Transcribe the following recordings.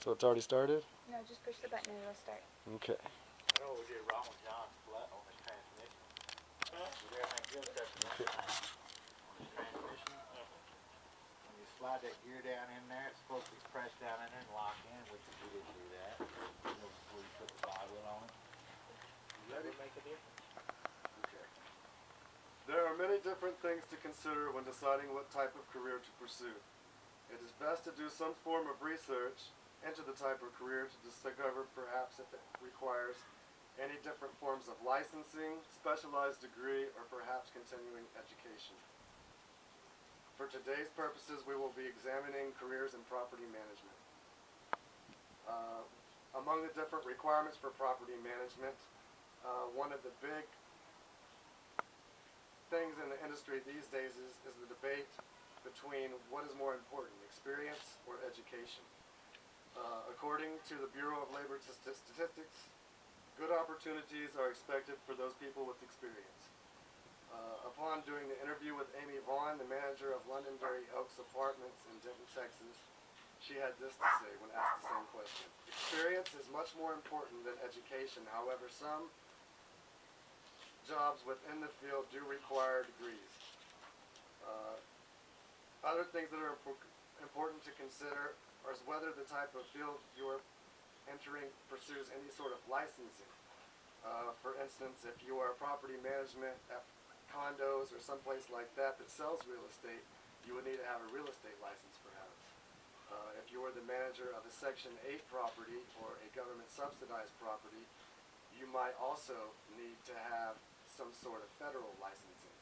So it's already started? No, just push the button and it'll start. Okay. I know what we did wrong with John's flat on his transmission. We did everything good except for one thing. On his transmission, when you slide that gear down in there, it's supposed to be pressed down in there and lock in, which we didn't do that. You know, before you put the flywheel on it. Does that make a difference? Okay. There are many different things to consider when deciding what type of career to pursue. It is best to do some form of research into the type of career to discover perhaps if it requires any different forms of licensing, specialized degree, or perhaps continuing education. For today's purposes, we will be examining careers in property management. Among the different requirements for property management, one of the big things in the industry these days is the debate between what is more important, experience or education. According to the Bureau of Labor Statistics, good opportunities are expected for those people with experience. Upon doing the interview with Amy Vaughn, the manager of Londonderry Oaks Apartments in Denton, Texas, she had this to say when asked the same question. Experience is much more important than education. However, some jobs within the field do require degrees. Other things that are important to consider is whether the type of field you're entering pursues any sort of licensing. For instance, if you are property management at condos or someplace like that that sells real estate, you would need to have a real estate license perhaps. If you are the manager of a Section 8 property or a government subsidized property, you might also need to have some sort of federal licensing.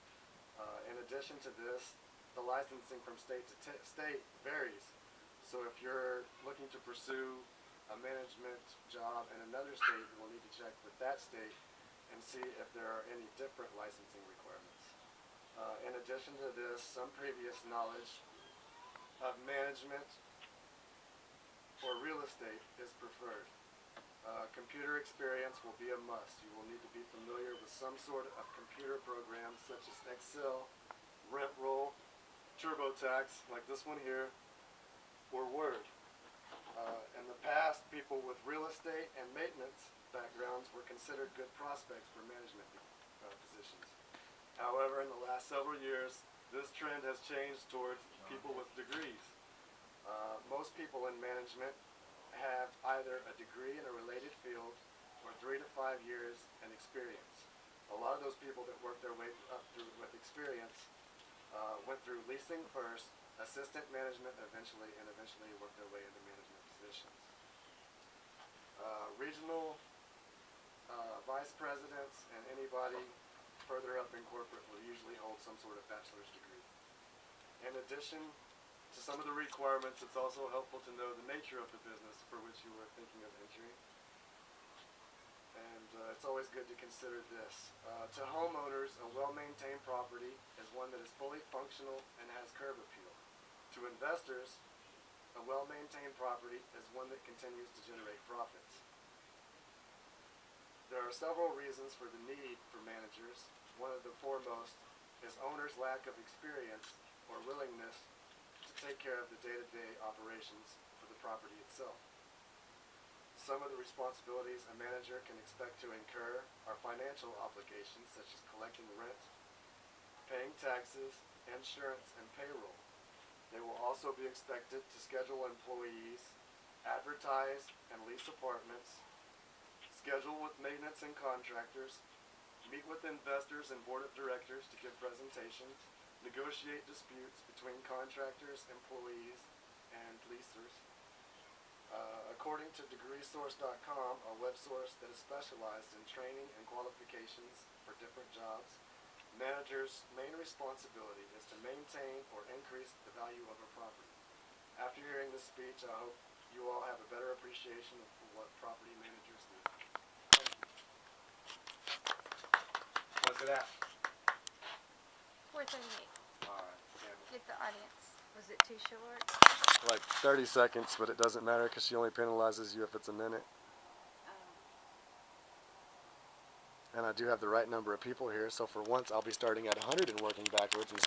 In addition to this, the licensing from state to state varies. So if you're looking to pursue a management job in another state, you will need to check with that state and see if there are any different licensing requirements. In addition to this, some previous knowledge of management or real estate is preferred. Computer experience will be a must. You will need to be familiar with some sort of computer programs such as Excel, RentRoll, TurboTax, like this one here, or Word. In the past, people with real estate and maintenance backgrounds were considered good prospects for management positions. However, in the last several years, this trend has changed towards people with degrees. Most people in management have either a degree in a related field or 3 to 5 years in experience. A lot of those people that work their way up through with experience went through leasing first, assistant management eventually worked their way into management positions. Regional vice presidents and anybody further up in corporate will usually hold some sort of bachelor's degree. In addition to some of the requirements, it's also helpful to know the nature of the business for which you are thinking of entering. And it's always good to consider this. To homeowners, a well-maintained property is one that is fully functional and has curb appeal. To investors, a well-maintained property is one that continues to generate profits. There are several reasons for the need for managers. One of the foremost is owners' lack of experience or willingness to take care of the day-to-day operations for the property itself. Some of the responsibilities a manager can expect to incur are financial obligations such as collecting rent, paying taxes, insurance, and payroll. They will also be expected to schedule employees, advertise and lease apartments, schedule with maintenance and contractors, meet with investors and board of directors to give presentations, negotiate disputes between contractors, employees, and leasers. According to degreesource.com, a web source that is specialized in training and qualifications for different jobs, managers' main responsibility is to maintain or increase the value of a property. After hearing this speech, I hope you all have a better appreciation of what property managers do. What's it at? 4:38. Alright, Get the audience. Was it too short? like 30 seconds, but it doesn't matter because she only penalizes you if it's a minute. And I do have the right number of people here, so for once I'll be starting at 100 and working backwards instead